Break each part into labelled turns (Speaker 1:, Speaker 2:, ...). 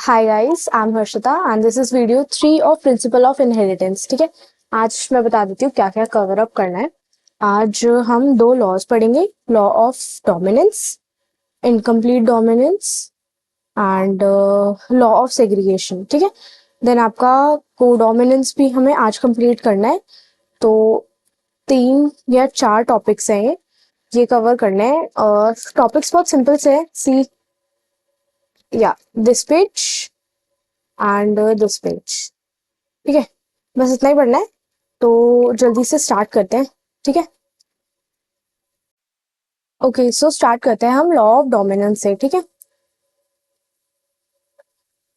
Speaker 1: Hi guys, I am Harshita and this is video 3 of principle of inheritance. ठीक है, आज मैं बता देती हूँ क्या क्या कवर अप करना है। आज हम दो लॉज पढ़ेंगे, law of dominance, incomplete dominance and law of segregation. ठीक है, देन आपका कोडोमिनेंस भी हमें आज कंप्लीट करना है। तो 3 या 4 टॉपिक्स हैं ये कवर करने हैं और टॉपिक्स बहुत सिंपल से है। सी या this page and this page. ठीक है, बस इतना ही पढ़ना है, तो जल्दी से स्टार्ट करते हैं। ठीक है, ओके सो स्टार्ट करते हैं हम लॉ ऑफ डोमिनेंस से। ठीक है,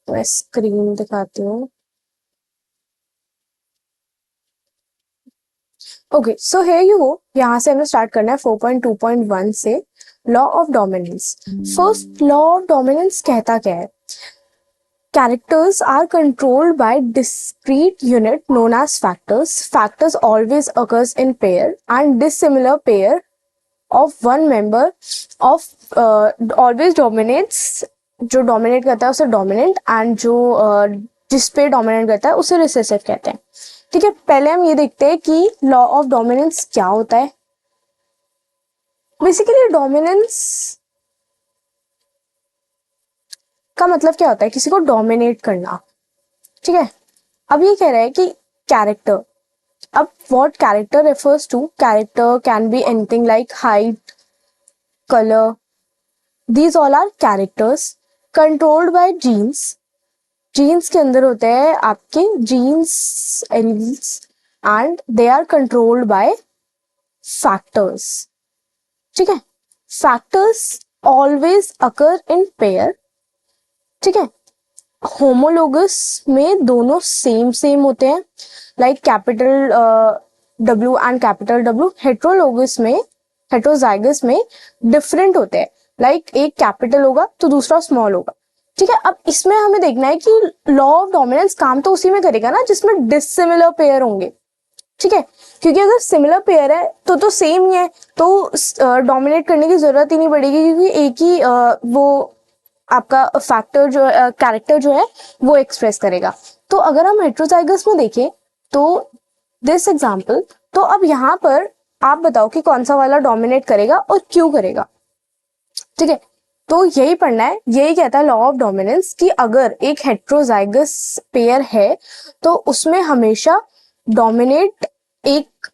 Speaker 1: मैं स्क्रीन दिखाती हूँ। Okay so here you go, यहाँ से हमें स्टार्ट करना है 4.2.1 से law of dominance. First law of dominance कहता क्या है? Characters are controlled by discrete unit known as factors. Factors always occurs in pair and dissimilar pair of one member of always dominates, जो dominate करता है उसे dominant and जो जिस पे डोमिनेट करता है उसे रिसेसिव कहते हैं। ठीक है, पहले हम ये देखते हैं कि लॉ ऑफ डोमिनेंस क्या होता है। बेसिकली डोमिनेंस का मतलब क्या होता है? किसी को डोमिनेट करना। ठीक है, अब ये कह रहा है कि कैरेक्टर, अब what character refers to? Character can be anything like height, color. These all are characters controlled by genes. Genes के अंदर होते हैं आपके genes alleles and they are controlled by factors. ठीक है, factors always occur in pair. ठीक है, homologous में दोनों सेम होते हैं, like capital W and capital W। Heterologous में, हेट्रोजाइगस में डिफरेंट होते हैं, लाइक एक कैपिटल होगा तो दूसरा स्मॉल होगा। ठीक है, अब इसमें हमें देखना है कि लॉ ऑफ डोमिनेंस काम तो उसी में करेगा ना जिसमें डिसिमिलर पेयर होंगे। ठीक है, क्योंकि अगर सिमिलर पेयर है तो सेम ही है, तो डोमिनेट करने की जरूरत ही नहीं पड़ेगी, क्योंकि एक ही वो आपका फैक्टर जो कैरेक्टर जो है वो एक्सप्रेस करेगा। तो अगर हम हेट्रोजाइगस में देखें तो दिस एग्जांपल, तो अब यहाँ पर आप बताओ कि कौन सा वाला डोमिनेट करेगा और क्यों करेगा। ठीक है, तो यही पढ़ना है। यही कहता है लॉ ऑफ डोमिनेंस कि अगर एक हेट्रोजाइगस पेयर है तो उसमें हमेशा एक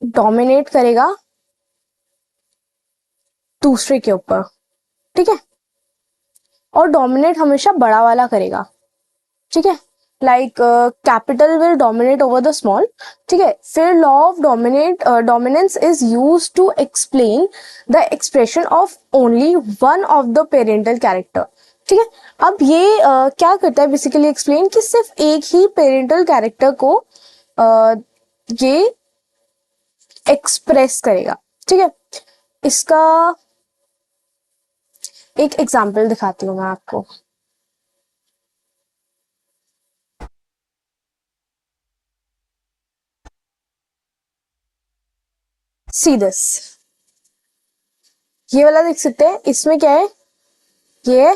Speaker 1: डोमिनेट करेगा दूसरे के ऊपर। ठीक है, और डोमिनेट हमेशा बड़ा वाला करेगा। ठीक है, like capital will dominate over the small. ठीक है, फिर law of dominance is used to explain the expression of only one of the parental character. ठीक है, अब ये क्या करता है बेसिकली एक्सप्लेन कि सिर्फ एक ही पेरेंटल कैरेक्टर को ये एक्सप्रेस करेगा। ठीक है, इसका एक एग्जाम्पल दिखाती हूँ मैं आपको। सी दिस, ये वाला देख सकते हैं, इसमें क्या है? ये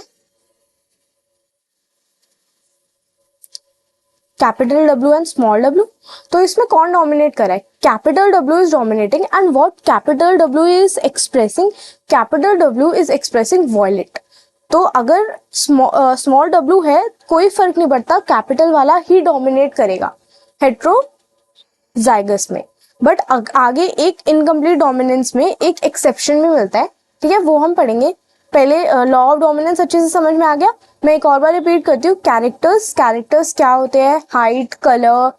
Speaker 1: capital W and small w। तो इसमें कौन डोमिनेट कर रहा है? Capital W is dominating and what capital W is expressing? Capital W is expressing violet. तो अगर स्मॉल W है कोई फर्क नहीं पड़ता, कैपिटल वाला ही डोमिनेट करेगा हेट्रोजाइगस में। बट आगे एक इनकम्प्लीट डोमिनेंस में एक एक्सेप्शन भी मिलता है। ठीक है, वो हम पढ़ेंगे। पहले लॉ ऑफ डोमिनेंस अच्छे से समझ में आ गया। मैं एक और बार रिपीट करती हूँ। कैरेक्टर्स क्या होते हैं? Height, colour,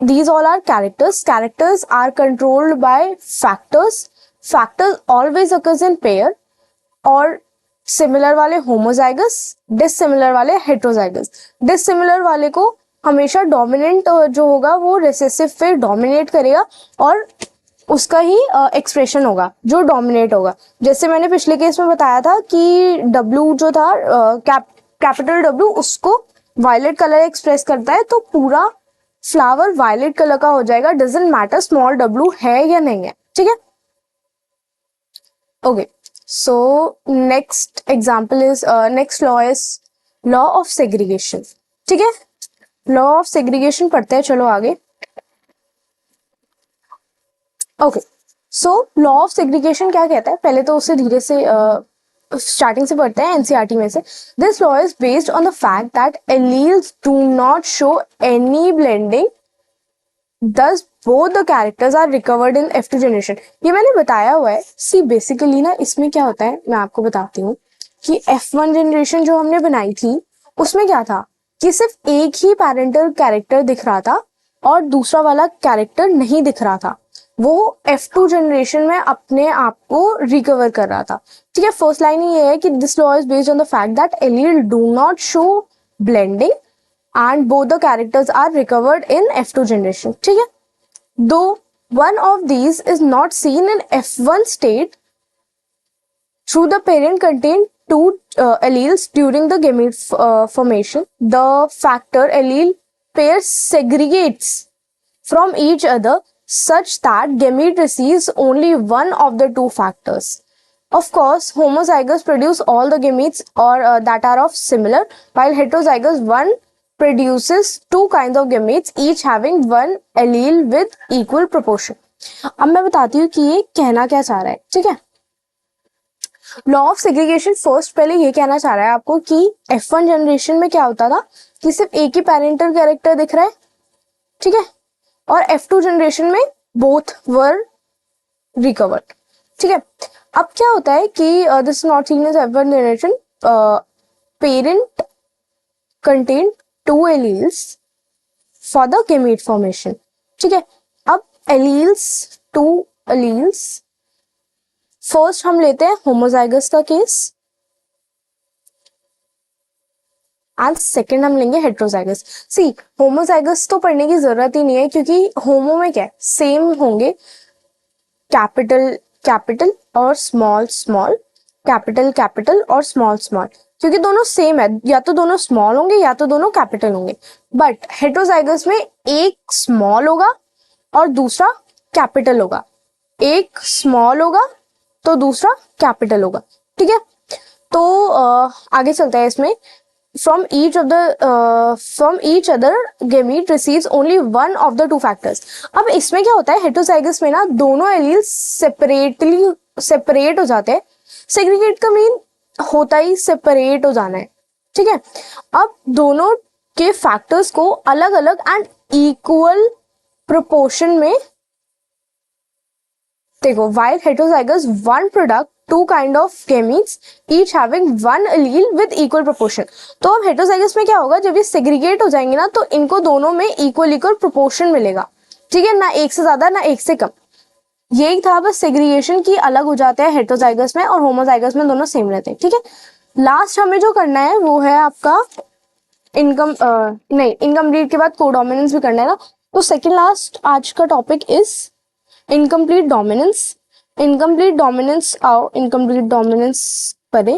Speaker 1: these all are characters are controlled by factors always occurs in pair, और सिमिलर वाले होमोजाइगस, डिसिमिलर वाले हेट्रोजाइगस। डिसिमिलर वाले को हमेशा डोमिनेंट जो होगा वो रिसेसिव पे डोमिनेट करेगा और उसका ही एक्सप्रेशन होगा जो डोमिनेट होगा। जैसे मैंने पिछले केस में बताया था कि W जो था कैपिटल W उसको वायलेट कलर एक्सप्रेस करता है, तो पूरा फ्लावर वायलेट कलर का हो जाएगा, डजंट मैटर स्मॉल W है या नहीं है। ठीक है, okay so next example is next law is law of segregation, ठीक है, लॉ ऑफ सेग्रीगेशन पढ़ते हैं, चलो आगे। Okay, so law of segregation क्या कहता है, पहले तो उसे धीरे से स्टार्टिंग से पढ़ते हैं एनसीईआरटी में से। This law is based on the fact that alleles do not show any blending, thus both the characters are recovered in F2 generation। ये मैंने बताया हुआ है। सी बेसिकली ना इसमें क्या होता है मैं आपको बताती हूँ कि F1 जनरेशन जो हमने बनाई थी उसमें क्या था कि सिर्फ एक ही पैरेंटल कैरेक्टर दिख रहा था और दूसरा वाला कैरेक्टर नहीं दिख रहा था। वो F2 जनरेशन में अपने आप को रिकवर कर रहा था, ठीक है। फर्स्ट लाइन ही ये है कि this law is based on the fact that allele do not show blending and both the characters are recovered in F2 generation, ठीक है। Though one of these is not seen in F1 state through the parent contained two alleles during the gamete formation, the factor allele pair segregates from each other such that gamete receives only one of the two factors. Of course, homozygous produce all the gametes or that are of similar, while heterozygous one produces two kinds of gametes, each having one allele with equal proportion। अब मैं बताती हूँ कि ये कहना क्या चाह रहा है, ठीक है। लॉ ऑफ सेग्रीगेशन फर्स्ट पहले ये कहना चाह रहा है आपको कि F1 जनरेशन में क्या होता था कि सिर्फ एक ही पैरेंटल कैरेक्टर दिख रहा है, ठीक है, और F2 जनरेशन में बोथ वर रिकवर्ड, ठीक है। अब क्या होता है कि this not seen as F1 generation, parent contain two alleles for the gamete formation, ठीक है। अब alleles, two alleles, फर्स्ट हम लेते हैं होमोजाइगस का केस एंड सेकंड हम लेंगे हेट्रोजाइगस। सी होमोजाइगस तो पढ़ने की जरूरत ही नहीं है क्योंकि होमो में क्या है सेम होंगे, कैपिटल कैपिटल और स्मॉल स्मॉल, कैपिटल कैपिटल और स्मॉल स्मॉल, क्योंकि दोनों सेम है, या तो दोनों स्मॉल होंगे या तो दोनों कैपिटल होंगे। बट हेट्रोजाइगस में एक स्मॉल होगा और दूसरा कैपिटल होगा, एक स्मॉल होगा तो दूसरा कैपिटल होगा, ठीक है। तो आगे चलता है इसमें। from each other gamete receives only one of the two factors। अब इसमें क्या होता है हेट्रोजाइगस में ना दोनों एलील्स सेपरेट हो जाते हैं। सेग्रीगेट का मीन होता ही सेपरेट हो जाना है, ठीक है। अब दोनों के फैक्टर्स को अलग अलग एंड इक्वल प्रोपोर्शन में देखो, while heterozygous one product two kind of gametes each having one allele with equal proportion। तो अब heterozygous में क्या होगा जब ये सेग्रीगेट हो जाएंगे ना तो इनको दोनों में इक्वल प्रोपोर्शन मिलेगा, ठीक है, ना एक से ज्यादा ना एक से कम। यही था बस, सेग्रीगेशन की अलग हो जाता है हेट्रोजाइगस में और होमोजाइगस में दोनों सेम रहते हैं, ठीक है। लास्ट हमें जो करना है वो है आपका इनकम्प्लीट के बाद कोडोमिनेंस भी करना है ना। तो सेकेंड लास्ट आज का topic is incomplete dominance. Incomplete dominance आओ, इनकम्प्लीट डोमिनेंस पढ़े।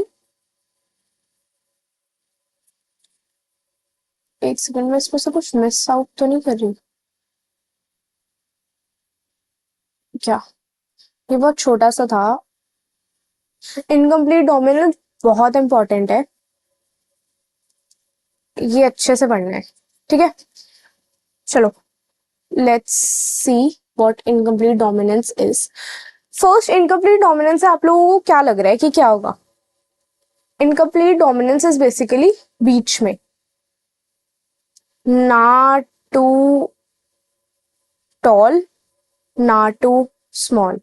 Speaker 1: एक सेकंड में इसमें से कुछ मिस आउट तो नहीं कर रही क्या? ये बहुत छोटा सा था। इनकम्प्लीट डोमिनेंस बहुत इंपॉर्टेंट है, ये अच्छे से पढ़ना है, ठीक है। चलो let's see what incomplete dominance is. First incomplete dominance से आप लोगों को क्या लग रहा है कि क्या होगा? इनकम्प्लीट डोमिनेंस इज बेसिकली बीच में, ना टू टॉल ना टू स्मॉल,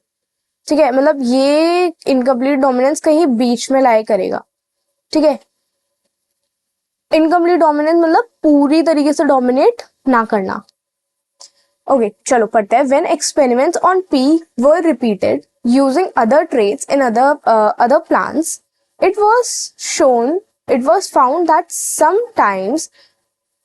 Speaker 1: ठीक है। मतलब ये इनकम्प्लीट डोमिनेंस कहीं बीच में लाए करेगा, ठीक है। इनकम्प्लीट डोमिनेंस मतलब पूरी तरीके से डोमिनेट ना करना। ओके चलो पढ़ते हैं। When experiments on P were repeated using other traits in other plants, it was found that sometimes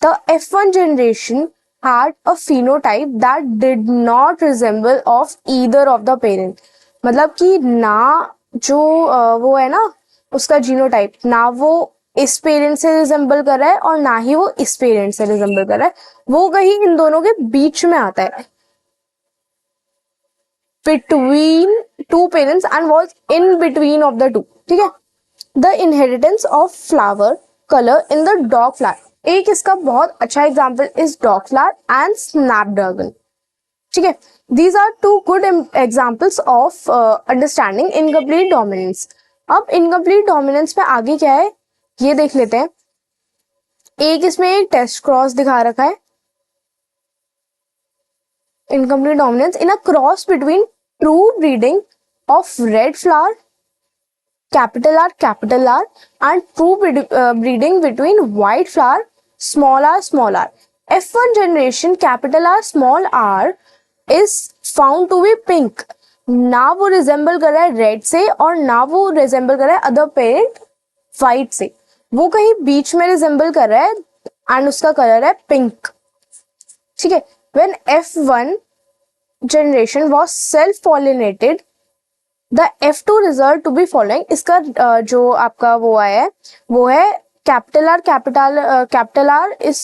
Speaker 1: the F1 generation had a phenotype that did not resemble of either of the parent। मतलब कि ना जो वो है ना उसका genotype, ना वो इस पेरेंट से रिजेंबल कर रहा है और ना ही वो इस पेरेंट से रिजेंबल कर रहा है, वो कहीं इन दोनों के बीच में आता है, between two parents and was in between of the two, ठीक है। The inheritance of flower color in the dog flower. एक इसका बहुत अच्छा example is dog flower and snapdragon. ठीक है, these are two good examples of understanding incomplete dominance. अब incomplete dominance में आगे क्या है ये देख लेते हैं. एक इसमें एक टेस्ट क्रॉस दिखा रखा है. Incomplete dominance in a cross between true breeding of red flower capital R and true breeding between white flower small r. F1 generation capital R small r is found to be pink. ना वो resemble कर रहा है red से और ना वो resemble कर रहा है अदर पेरेंट व्हाइट से, वो कहीं बीच में रिजेंबल कर रहा है एंड उसका कलर है पिंक. ठीक है, when F1 generation was self pollinated the F2 result to be following. इसका जो आपका वो आया है वो है कैपिटल आर इज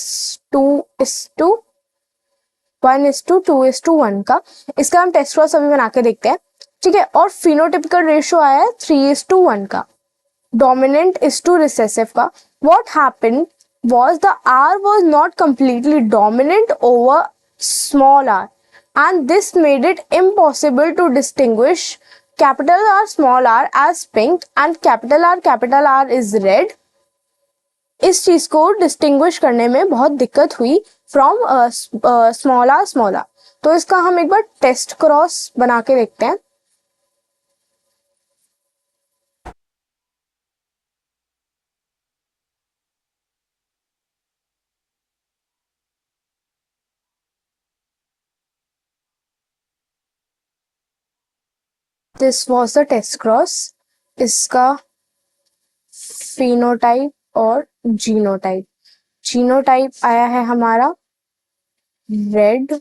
Speaker 1: 2:1:2:1 का. इसका हम टेस्ट क्रॉस अभी बना के देखते हैं. ठीक है, और फिनोटिपिकल रेशियो आया है 3:1 का. डोमिनेंट इज टू रिसेसिव का. What happened was the R was not completely dominant over small r and this made it impossible to distinguish capital R small r as pink and capital R is red. इस चीज को distinguish करने में बहुत दिक्कत हुई from small are. तो इसका हम एक बार टेस्ट क्रॉस बना के देखते हैं. This was the test cross. इसका फिनोटाइप और जीनोटाइप. जीनोटाइप आया है हमारा red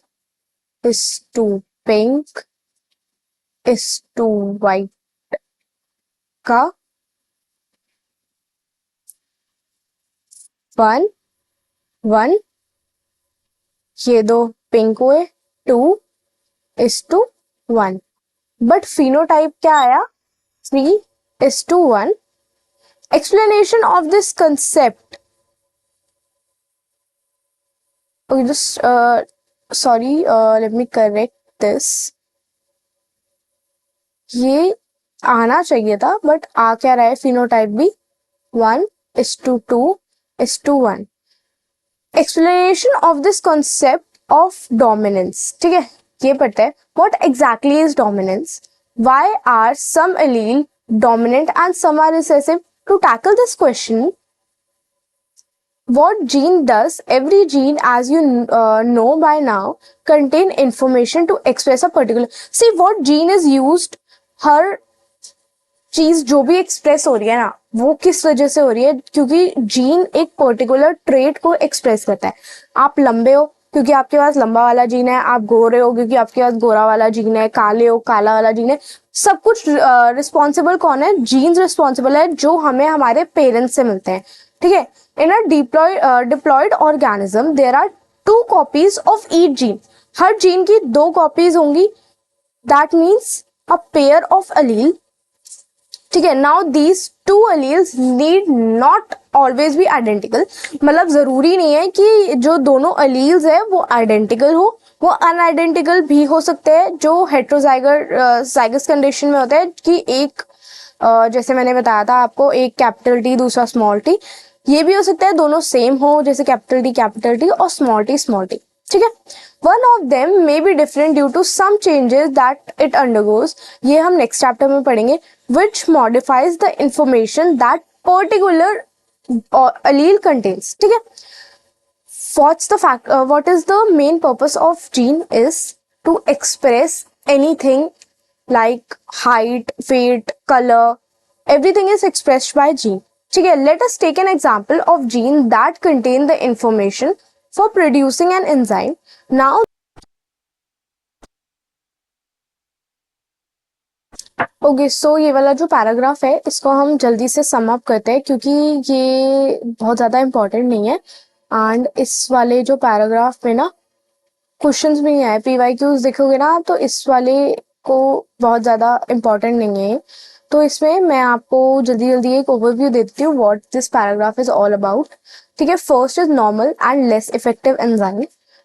Speaker 1: is to pink is to white का 1:1. ये दो पिंक हुए 2:1. बट फिनोटाइप क्या आया 3:1. Explanation of this concept. Okay, just let me correct this. ये आना चाहिए था बट आ क्या रहा है फिनोटाइप भी 1:2:1. Explanation of this concept of dominance. ठीक है, ये पढ़ते हैं. What exactly is dominance? Why are some allele dominant and some are recessive? To tackle this question, what gene does every gene, as you know by now, contain information to express a particular. See, what gene is used. हर चीज जो भी express हो रही है ना वो किस वजह से हो रही है, क्योंकि जीन एक पर्टिकुलर ट्रेट को एक्सप्रेस करता है. आप लंबे हो क्योंकि आपके पास लंबा वाला जीन है, आप गोरे हो क्योंकि आपके पास गोरा वाला जीन है, काले हो काला वाला जीन है. सब कुछ रिस्पॉन्सिबल कौन है? जीन्स रिस्पॉन्सिबल है जो हमें हमारे पेरेंट्स से मिलते हैं. ठीक है, in a diploid organism there are 2 copies of each gene. हर जीन की 2 कॉपीज होंगी. That means a pair of allele. ठीक है, now these 2 alleles need not always be identical. मतलब जरूरी नहीं है कि जो दोनों alleles है वो आइडेंटिकल हो, वो अनआइडेंटिकल भी हो सकते हैं जो हेट्रोजाइगस कंडीशन में होता है कि एक जैसे मैंने बताया था आपको, एक कैपिटल टी दूसरा स्मॉल टी. ये भी हो सकता है दोनों सेम हो, जैसे कैपिटल टी और स्मॉल टी. ठीक है, one of them may be different due to some changes that it undergoes. ये हम नेक्स्ट चैप्टर में पढ़ेंगे. Which modifies the information that particular allele contains. ठीक है, what is the main purpose of gene is to express anything like height, weight, color. Everything is expressed by gene. ठीक है, let us take an example of gene that contain the information for producing an enzyme. Now okay, so ये वाला जो paragraph है इसको हम जल्दी से सम अप करते हैं क्योंकि ये बहुत ज़्यादा इम्पोर्टेंट नहीं है. एंड इस वाले जो पैराग्राफ में ना क्वेश्चंस भी नहीं आए, PYQs देखोगे ना तो इस वाले को बहुत ज़्यादा इम्पोर्टेंट नहीं है. तो इसमें मैं आपको जल्दी जल्दी एक ओवरव्यू देती हूँ what this paragraph is all about. ठीक है, first is normal and less effective enzyme.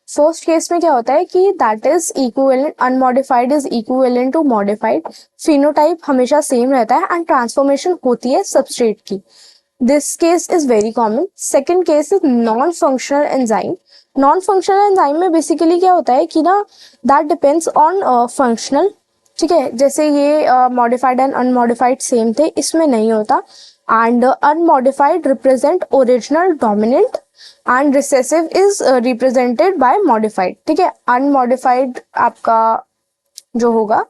Speaker 1: First case में क्या होता है कि that is equivalent, unmodified is equivalent to modified, phenotype हमेशा सेम रहता है एंड ट्रांसफॉर्मेशन होती है सबस्ट्रेट की। This case is very common. Second case is non functional enzyme. Non functional enzyme में बेसिकली क्या होता है कि ना दैट डिपेंड्स ऑन फंक्शनल। ठीक है, जैसे ये मॉडिफाइड एंड अनमॉडिफाइड सेम थे, इसमें नहीं होता। And unmodified represent original dominant and recessive is represented by modified. ठीक है, अनमॉडिफाइड आपका जो होगा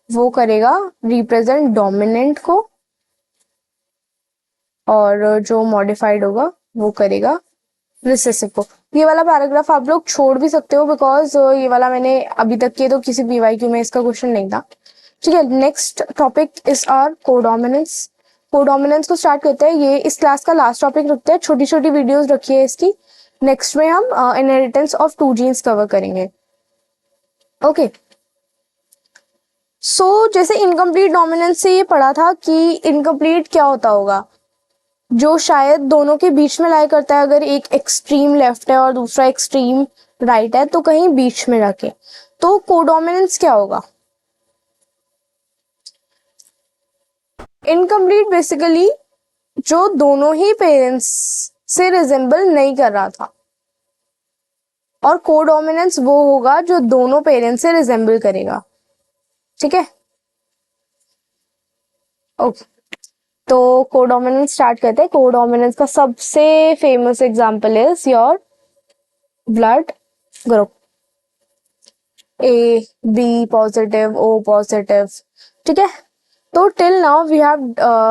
Speaker 1: वो करेगा रिप्रेजेंट डोमिनेंट को, और जो मॉडिफाइड होगा वो करेगा रिसेसिव को। ये वाला पैराग्राफ आप लोग छोड़ भी सकते हो बिकॉज ये वाला मैंने अभी तक के तो किसी पीवाईक्यू में इसका क्वेश्चन नहीं था। ठीक है, next topic is our codominance. Codominance को स्टार्ट करते हैं, ये इस क्लास का लास्ट टॉपिक रखते हैं, छोटी छोटी वीडियोस रखी है इसकी। नेक्स्ट में हम inheritance of two genes cover करेंगे। ओके, सो जैसे इनकम्प्लीट डोमिनेंस से ये पढ़ा था कि इनकम्प्लीट क्या होता होगा, जो शायद दोनों के बीच में लाई करता है। अगर एक एक्सट्रीम लेफ्ट है और दूसरा एक्सट्रीम राइट है तो कहीं बीच में रखे, तो कोडोमिनेंस क्या होगा। इनकम्प्लीट बेसिकली जो दोनों ही पेरेंट्स से रिजेंबल नहीं कर रहा था, और कोडोमिनेंस वो होगा जो दोनों पेरेंट्स से रिजेंबल करेगा। ठीक है, ओके, तो कोडोमिनेंस स्टार्ट करते हैं। कोडोमिनेंस का सबसे famous example is your blood group, A B positive O positive. ठीक है, तो till now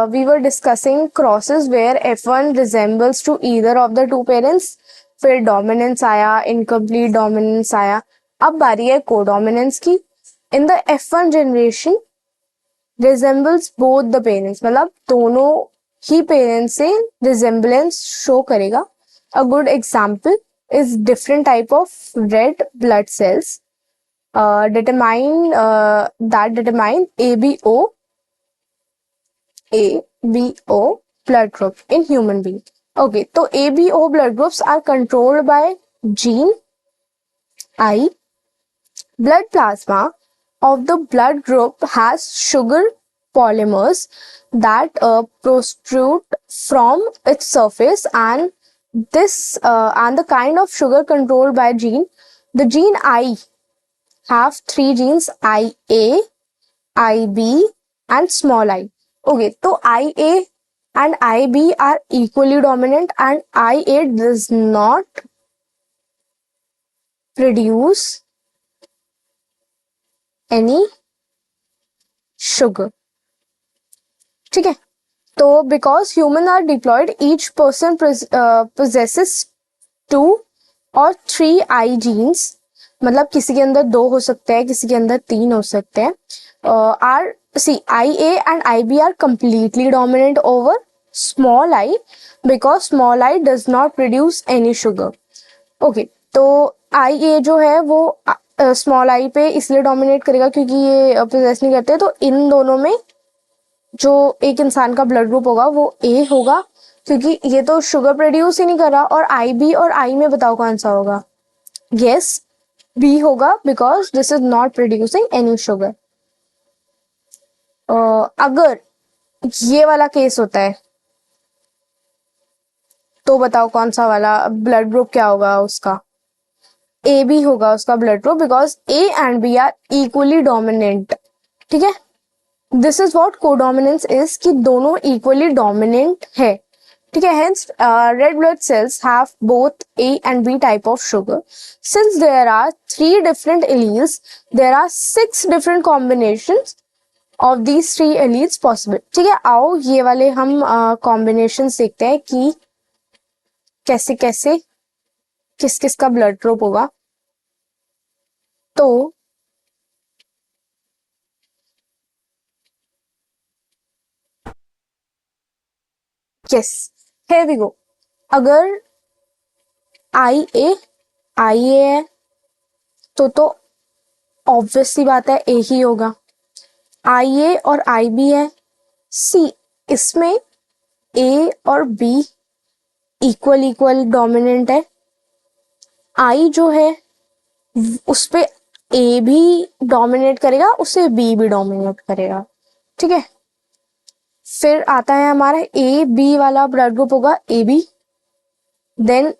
Speaker 1: we were discussing crosses where F1 resembles to either of the two parents, फिर डोमिनेंस आया, इनकम्प्लीट डोमिनेंस आया, अब बारी है कोडोमिनेंस की। In the F1 generation resembles both the parents, मतलब दोनों ही पेरेंट्स से रिजेंबलेंस शो करेगा। A good example is different type of red blood sales that determine ABO blood group in human being. Okay, so ABO blood groups are controlled by gene I. Blood plasma of the blood group has sugar polymers that protrude from its surface, and the kind of sugar controlled by gene, the gene I have three genes, IA, IB and small I. Okay, so IA and IB are equally dominant, and IA does not produce any sugar. ठीक है, तो because human are diploid, each person possesses 2 or 3 I genes, मतलब किसी के अंदर 2 हो सकते हैं, किसी के अंदर 3 हो सकते हैं। IA and IB are completely dominant over small I because small I does not produce any sugar. Okay, तो IA जो है वो स्मॉल आई पे इसलिए डोमिनेट करेगा क्योंकि ये पोजेस नहीं करते, तो इन दोनों में जो एक इंसान का ब्लड ग्रुप होगा वो ए होगा क्योंकि ये तो शुगर प्रोड्यूस ही नहीं कर रहा। और IB और आई में बताओ कौन सा होगा। यस, बी होगा because this is not producing any sugar. अगर ये वाला केस होता है तो बताओ कौन सा वाला ब्लड ग्रुप क्या होगा उसका। ए बी होगा उसका blood group because A and B are equally dominant. ठीक है, this is what codominance is, कि दोनों इक्वली डोमिनेंट है। ठीक है, hence red blood cells have both A and B type of sugar. Since there are 3 different alleles, there are 6 different combinations of these 3 alleles possible. ठीक है, आओ ये वाले हम कॉम्बिनेशंस देखते हैं कि कैसे कैसे किस किस का ब्लड ग्रुप होगा। तो यस, हियर वी गो। अगर आई ए है तो ऑब्वियस सी बात है ए ही होगा। आई ए और आई बी है सी इसमें ए और बी इक्वल इक्वल डोमिनेंट है, आई जो है उस पे ए भी डोमिनेट करेगा, उससे बी भी डोमिनेट करेगा, ठीक है। फिर आता है हमारा ए बी वाला ब्लड ग्रुप होगा ए बी, देन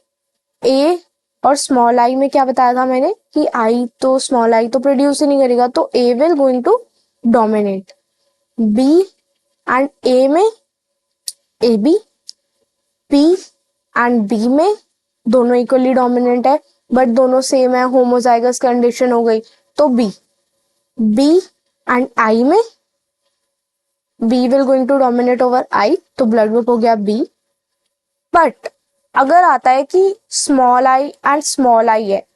Speaker 1: ए और स्मॉल आई में क्या बताया था मैंने कि आई तो स्मॉल आई तो प्रोड्यूस ही नहीं करेगा, तो A will going to dominate, B and A में A B, P and B में दोनों इक्वली डोमिनेंट है बट दोनों सेम है, होमोजाइगस कंडीशन हो गई, तो बी, बी एंड आई में B will going to dominate over I, तो ब्लड ग्रुप हो गया बी। बट अगर आता है कि small I and small I है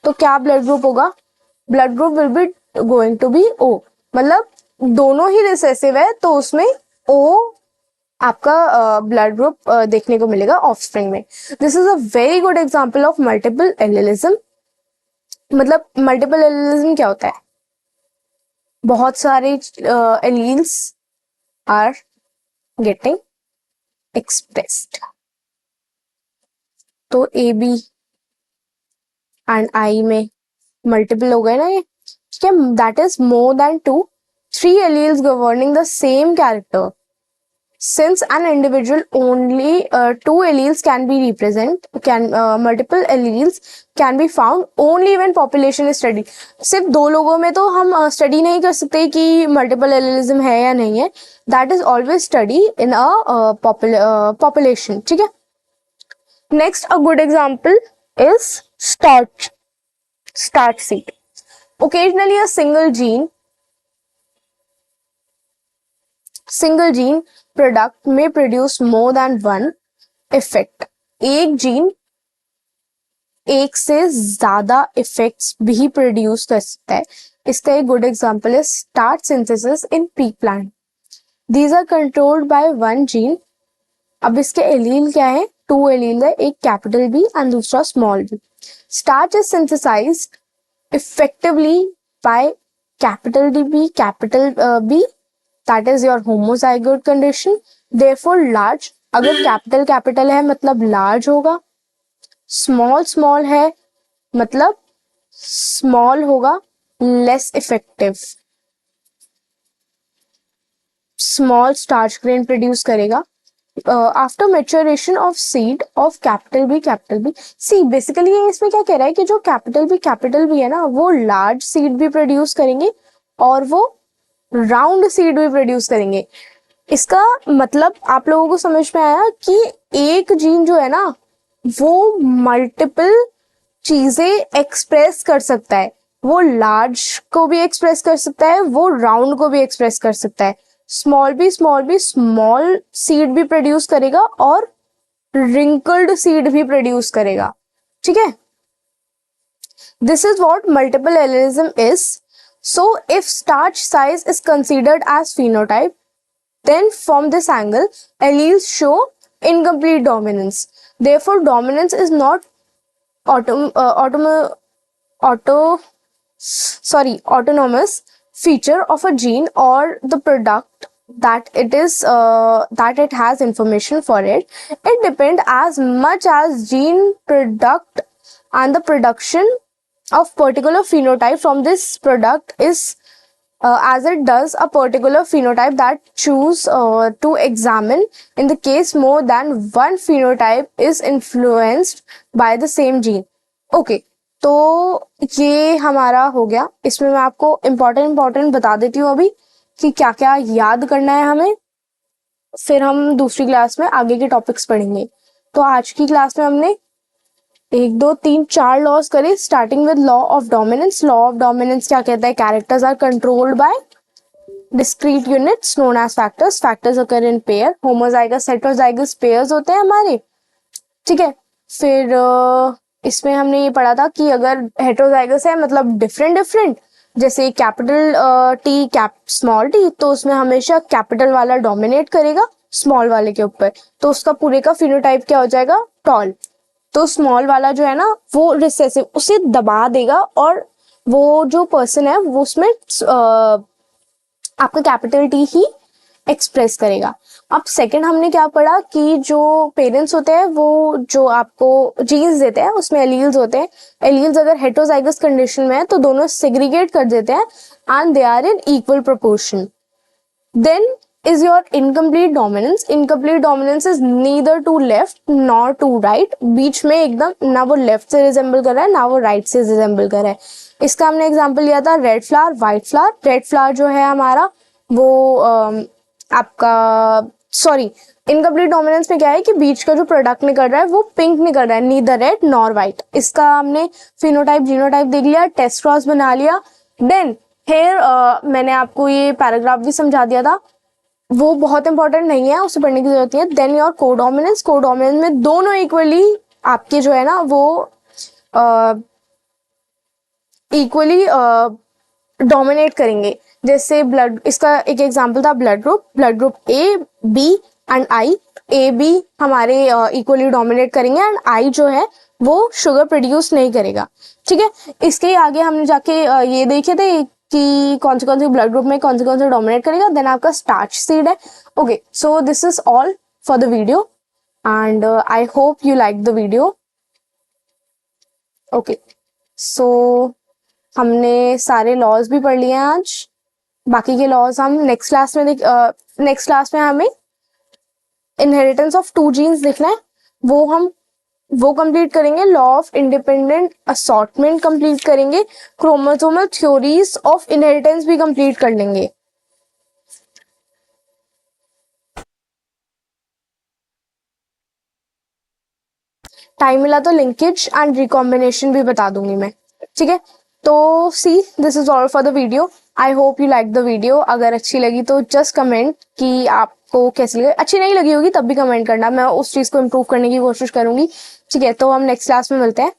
Speaker 1: तो क्या ब्लड ग्रुप होगा, blood group will be going to be O, मतलब दोनों ही रिसेसिव है तो उसमें ओ आपका ब्लड ग्रुप देखने को मिलेगा ऑफस्प्रिंग में। This is a very good example of multiple allelism. मतलब मल्टीपल एलिलिज्म क्या होता है, बहुत सारे एलील्स आर गेटिंग एक्सप्रेस्ड, तो ए बी एंड आई में मल्टीपल हो गए ना ये, ठीक है। That is more than 3 alleles governing the same character. Since an individual only 2 alleles can be multiple alleles can be found only when population is studied. सिर्फ 2 लोगों में तो हम स्टडी नहीं कर सकते कि मल्टीपल एलिलिज्म है या नहीं है, that is always study in a population, ठीक है। Next a good example is starch seed. Occasionally a single gene product may produce more than one effect. एक जीन एक से ज्यादा इफेक्ट्स भी प्रोड्यूस कर सकता है। इसका एक गुड एग्जांपल है starch synthesis in pea plant. These are controlled by one gene. अब इसके एलील क्या है, 2 एलील है, एक कैपिटल बी एंड दूसरा small B. Starch is synthesized effectively by capital B, that is your homozygote condition, therefore large, अगर capital है मतलब लार्ज होगा, स्मॉल है मतलब स्मॉल होगा, less effective, small starch grain produce करेगा। After maturation of seed of capital B C, basically ये इसमें क्या कह रहा है कि जो कैपिटल बी है ना वो लार्ज सीड भी प्रोड्यूस करेंगे और वो राउंड सीड भी प्रोड्यूस करेंगे। इसका मतलब आप लोगों को समझ में आया कि एक जीन जो है ना वो मल्टीपल चीजें एक्सप्रेस कर सकता है, वो लार्ज को भी एक्सप्रेस कर सकता है, वो राउंड को भी एक्सप्रेस कर सकता है। स्मॉल बी स्मॉल सीड भी प्रोड्यूस करेगा और रिंकल्ड सीड भी प्रोड्यूस करेगा, ठीक है। This is what multiple allelism is. So if starch size is considered as phenotype, then from this angle alleles show incomplete dominance. Therefore dominance is not autonomous feature of a gene or the product that it has information for it. It depends as much as gene product and the production of particular phenotype from this product is as it does a particular phenotype that choose to examine. In the case more than one phenotype is influenced by the same gene. Okay, तो ये हमारा हो गया। इसमें मैं आपको important बता देती हूँ अभी कि क्या क्या याद करना है हमें, फिर हम दूसरी क्लास में आगे के टॉपिक्स पढ़ेंगे। तो आज की क्लास में हमने 1 2 3 4 लॉज करे, starting with law of dominance. Law of dominance क्या कहता है, characters are controlled by discrete units known as factors. Factors occur in pair, homozygous heterozygous pairs होते हैं हमारे, ठीक है। फिर इसमें हमने ये पढ़ा था कि अगर हेटेरोजाइगस है मतलब डिफरेंट, जैसे कैपिटल टी स्मॉल टी, तो उसमें हमेशा कैपिटल वाला डोमिनेट करेगा स्मॉल वाले के ऊपर, तो उसका पूरे का फिनोटाइप क्या हो जाएगा, टॉल। तो स्मॉल वाला जो है ना वो रिसेसिव, उसे दबा देगा और वो जो पर्सन है वो उसमें आपका कैपिटल टी ही एक्सप्रेस करेगा। अब सेकंड हमने क्या पढ़ा कि जो पेरेंट्स होते हैं वो जो आपको जीन्स देते हैं उसमें एलील्स होते हैं। एलील्स अगर हेटेरोजाइगस कंडीशन में है तो दोनों सेग्रीगेट कर देते हैं and they are in equal proportion. Then is your incomplete dominance. Incomplete dominance is neither to left nor to right. बीच में एकदम ना वो लेफ्ट से रिजेंबल कर रहा है ना वो राइट से रिजेंबल कर रहा है। इसका हमने एग्जांपल लिया था red flower, white flower. Red flower जो है हमारा वो आपका सॉरी इनकम्प्लीट डोमिनेंस में क्या है कि बीच का जो प्रोडक्ट निकल रहा है वो पिंक निकल रहा है, नीदर रेड नॉर व्हाइट। इसका हमने फिनोटाइप जीनोटाइप देख लिया, टेस्ट क्रॉस बना लिया। देन फिर मैंने आपको ये पैराग्राफ भी समझा दिया था, वो बहुत इंपॉर्टेंट नहीं है, उसे पढ़ने की जरूरत नहीं है। देन योर कोडोमिनेंस, कोडोमिनेंस में दोनों इक्वली आपके जो है ना वो इक्वली डोमिनेट करेंगे। जैसे ब्लड, इसका एक एग्जांपल था blood group A B and I. A B हमारे इक्वली डोमिनेट करेंगे एंड आई जो है वो शुगर प्रोड्यूस नहीं करेगा। ठीक है, इसके आगे हमने जाके ये देखे थे कि कौन से ब्लड ग्रुप में कौन से डोमिनेट करेगा। देन आपका स्टार्च सीड है। Okay, so this is all for the video and I hope you like the video. Okay, so हमने सारे लॉज भी पढ़ लिए हैं आज। बाकी के लॉज हम नेक्स्ट क्लास में हमें इनहेरिटेंस ऑफ टू जीन्स लिखना है, वो कंप्लीट करेंगे। Law of independent assortment complete करेंगे। क्रोमोसोमल थ्योरीज ऑफ इनहेरिटेंस भी कंप्लीट कर लेंगे। टाइम मिला तो लिंकेज एंड रिकॉम्बिनेशन भी बता दूंगी मैं। ठीक है, तो see this is all for the video. I hope you like the video. अगर अच्छी लगी तो जस्ट कमेंट कि आपको कैसी लगी। अच्छी नहीं लगी होगी तब भी कमेंट करना, मैं उस चीज को इम्प्रूव करने की कोशिश करूंगी। ठीक है, तो हम नेक्स्ट क्लास में मिलते हैं।